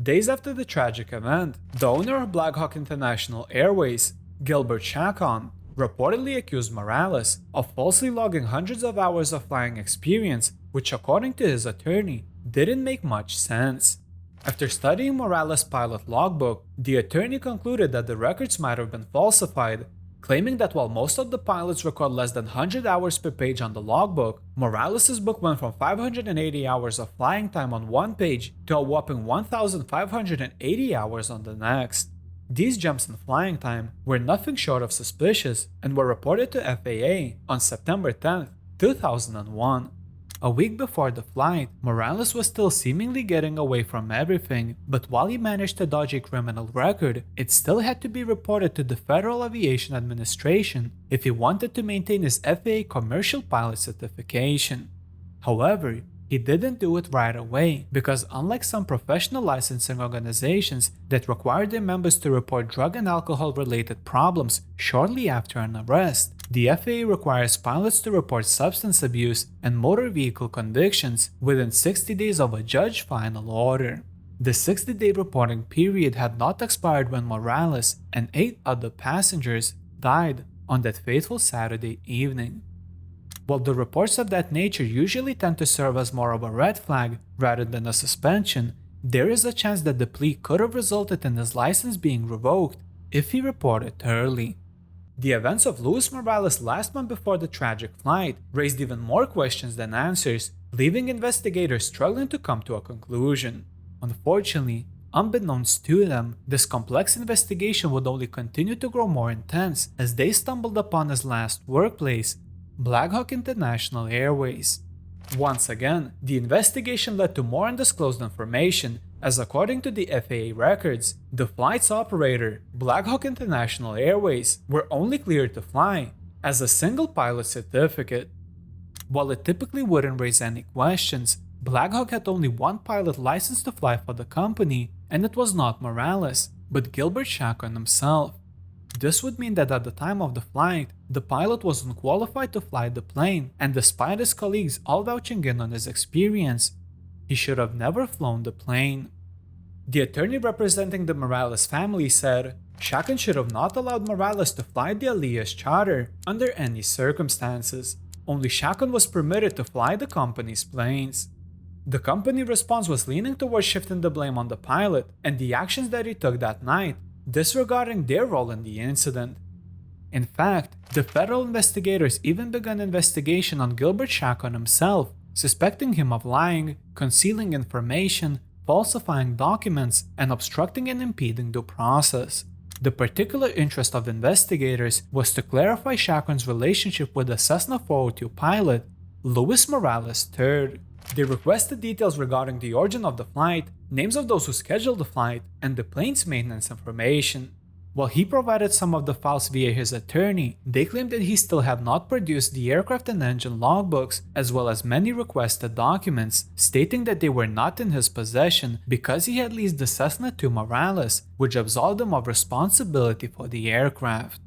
Days after the tragic event, the owner of Blackhawk International Airways, Gilbert Chacon, reportedly accused Morales of falsely logging hundreds of hours of flying experience, which according to his attorney didn't make much sense. After studying Morales' pilot logbook, the attorney concluded that the records might have been falsified, claiming that while most of the pilots record less than 100 hours per page on the logbook, Morales' book went from 580 hours of flying time on one page to a whopping 1,580 hours on the next. These jumps in flying time were nothing short of suspicious and were reported to FAA on September 10, 2001. A week before the flight, Morales was still seemingly getting away from everything, but while he managed to dodge a criminal record, it still had to be reported to the Federal Aviation Administration if he wanted to maintain his FAA commercial pilot certification. However, he didn't do it right away because unlike some professional licensing organizations that require their members to report drug and alcohol related problems shortly after an arrest, the FAA requires pilots to report substance abuse and motor vehicle convictions within 60 days of a judge's final order. The 60-day reporting period had not expired when Morales and 8 other passengers died on that fateful Saturday evening. While the reports of that nature usually tend to serve as more of a red flag rather than a suspension, there is a chance that the plea could have resulted in his license being revoked if he reported early. The events of Luis Morales' last month before the tragic flight raised even more questions than answers, leaving investigators struggling to come to a conclusion. Unfortunately, unbeknownst to them, this complex investigation would only continue to grow more intense as they stumbled upon his last workplace, Blackhawk International Airways. Once again, the investigation led to more undisclosed information, as according to the FAA records, the flight's operator, Blackhawk International Airways, were only cleared to fly as a single pilot certificate. While it typically wouldn't raise any questions, Blackhawk had only one pilot license to fly for the company, and it was not Morales, but Gilbert Chacon himself. This would mean that at the time of the flight, the pilot was unqualified to fly the plane, and despite his colleagues all vouching in on his experience, he should have never flown the plane. The attorney representing the Morales family said, Chacon should have not allowed Morales to fly the Aaliyah's charter under any circumstances. Only Chacon was permitted to fly the company's planes. The company response was leaning towards shifting the blame on the pilot and the actions that he took that night, disregarding their role in the incident. In fact, the federal investigators even began investigation on Gilbert Chacon himself, suspecting him of lying, concealing information, falsifying documents, and obstructing and impeding the process. The particular interest of investigators was to clarify Chacon's relationship with the Cessna 402 pilot, Luis Morales III. They requested details regarding the origin of the flight, names of those who scheduled the flight, and the plane's maintenance information. While he provided some of the files via his attorney, they claimed that he still had not produced the aircraft and engine logbooks, as well as many requested documents, stating that they were not in his possession because he had leased the Cessna to Morales, which absolved him of responsibility for the aircraft.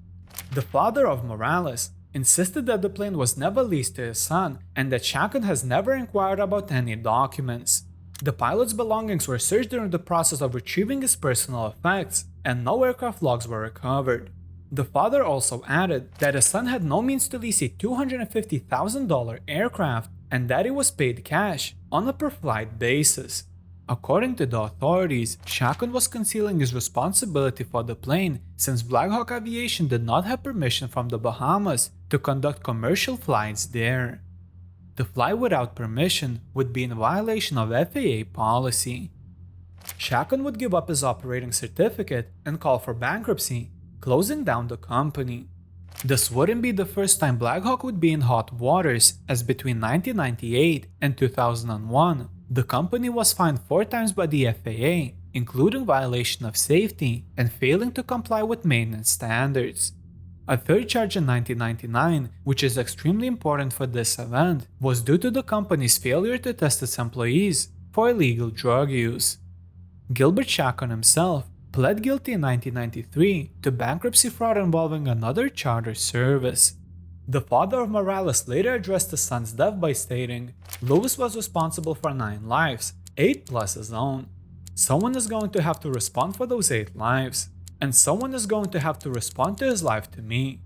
The father of Morales insisted that the plane was never leased to his son and that Chacon has never inquired about any documents. The pilot's belongings were searched during the process of retrieving his personal effects, and no aircraft logs were recovered. The father also added that his son had no means to lease a $250,000 aircraft and that he was paid cash on a per-flight basis. According to the authorities, Chacon was concealing his responsibility for the plane since Blackhawk Aviation did not have permission from the Bahamas to conduct commercial flights there. To fly without permission would be in violation of FAA policy. Chacon would give up his operating certificate and call for bankruptcy, closing down the company. This wouldn't be the first time Blackhawk would be in hot waters, as between 1998 and 2001, the company was fined 4 times by the FAA, including violation of safety and failing to comply with maintenance standards. A third charge in 1999, which is extremely important for this event, was due to the company's failure to test its employees for illegal drug use. Gilbert Chacon himself pled guilty in 1993 to bankruptcy fraud involving another charter service. The father of Morales later addressed his son's death by stating, "Luis was responsible for 9 lives, 8 plus his own. Someone is going to have to respond for those 8 lives. And someone is going to have to respond to his life to me."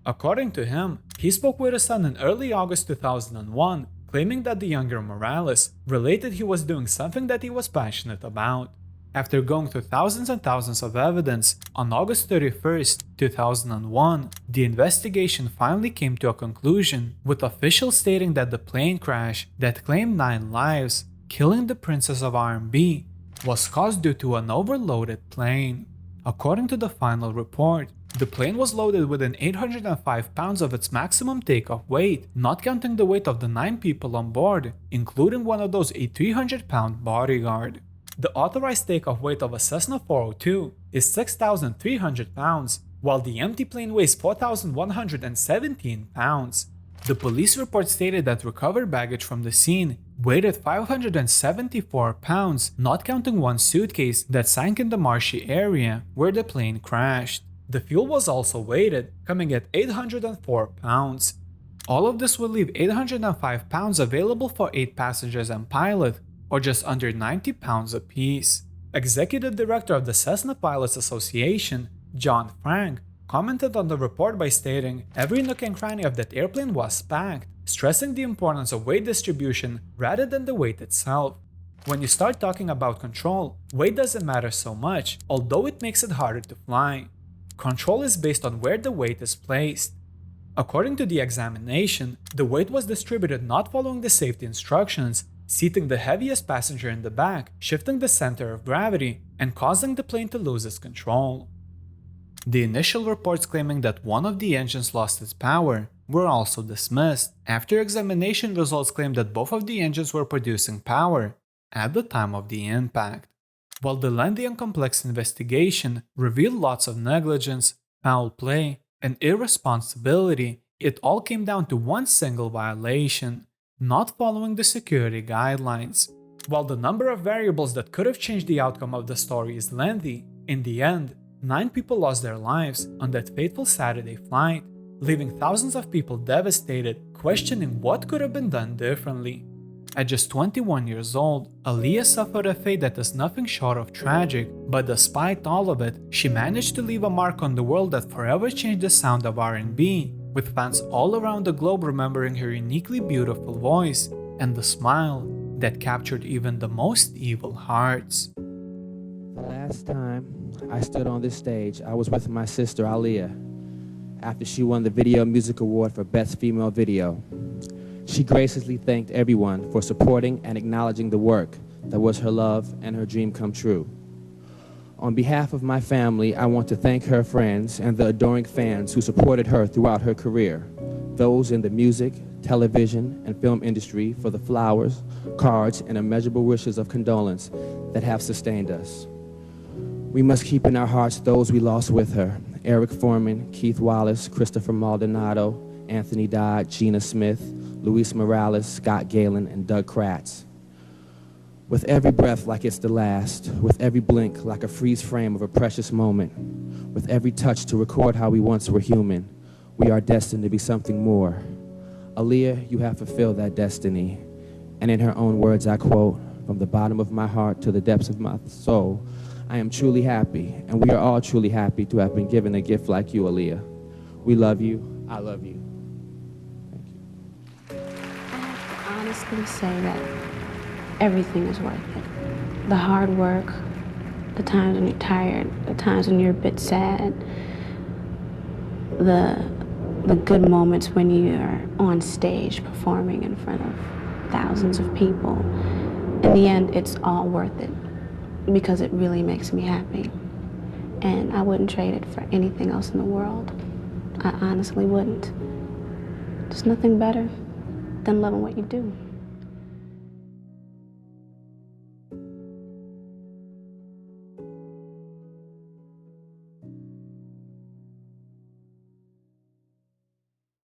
According to him, he spoke with his son in early August 2001 claiming that the younger Morales related he was doing something that he was passionate about. After going through thousands and thousands of evidence, on August 31st, 2001, the investigation finally came to a conclusion, with officials stating that the plane crash that claimed 9 lives, killing the princess of R&B, was caused due to an overloaded plane. According to the final report, the plane was loaded within 805 pounds of its maximum takeoff weight, not counting the weight of the 9 people on board, including one of those a 300-pound bodyguard. The authorized takeoff weight of a Cessna 402 is 6,300 pounds, while the empty plane weighs 4,117 pounds. The police report stated that recovered baggage from the scene weighed 574 pounds, not counting one suitcase that sank in the marshy area where the plane crashed. The fuel was also weighted, coming at 804 pounds. All of this would leave 805 pounds available for 8 passengers and pilot, or just under 90 pounds apiece. Executive Director of the Cessna Pilots Association, John Frank, commented on the report by stating, "Every nook and cranny of that airplane was packed," stressing the importance of weight distribution rather than the weight itself. When you start talking about control, weight doesn't matter so much, although it makes it harder to fly. Control is based on where the weight is placed. According to the examination, the weight was distributed not following the safety instructions, seating the heaviest passenger in the back, shifting the center of gravity, and causing the plane to lose its control. The initial reports claiming that one of the engines lost its power were also dismissed, after examination results claimed that both of the engines were producing power at the time of the impact. While the lengthy and complex investigation revealed lots of negligence, foul play, and irresponsibility, it all came down to one single violation: not following the security guidelines. While the number of variables that could have changed the outcome of the story is lengthy, in the end, 9 people lost their lives on that fateful Saturday flight, leaving thousands of people devastated, questioning what could have been done differently. At just 21 years old, Aaliyah suffered a fate that is nothing short of tragic, but despite all of it, she managed to leave a mark on the world that forever changed the sound of R&B, with fans all around the globe remembering her uniquely beautiful voice and the smile that captured even the most evil hearts. The last time I stood on this stage, I was with my sister Aaliyah, after she won the Video Music Award for Best Female Video. She graciously thanked everyone for supporting and acknowledging the work that was her love and her dream come true. On behalf of my family, I want to thank her friends and the adoring fans who supported her throughout her career, those in the music, television, and film industry for the flowers, cards, and immeasurable wishes of condolence that have sustained us. We must keep in our hearts those we lost with her: Eric Foreman, Keith Wallace, Christopher Maldonado, Anthony Dodd, Gina Smith, Luis Morales, Scott Galen, and Doug Kratz. With every breath like it's the last, with every blink like a freeze frame of a precious moment, with every touch to record how we once were human, we are destined to be something more. Aaliyah, you have fulfilled that destiny. And in her own words, I quote, "From the bottom of my heart to the depths of my soul, I am truly happy, and we are all truly happy to have been given a gift like you, Aaliyah. We love you. I love you." Honestly say that everything is worth it. The hard work, the times when you're tired, the times when you're a bit sad, the good moments when you are on stage performing in front of thousands of people. In the end, it's all worth it because it really makes me happy. And I wouldn't trade it for anything else in the world. I honestly wouldn't. There's nothing better than loving what you do.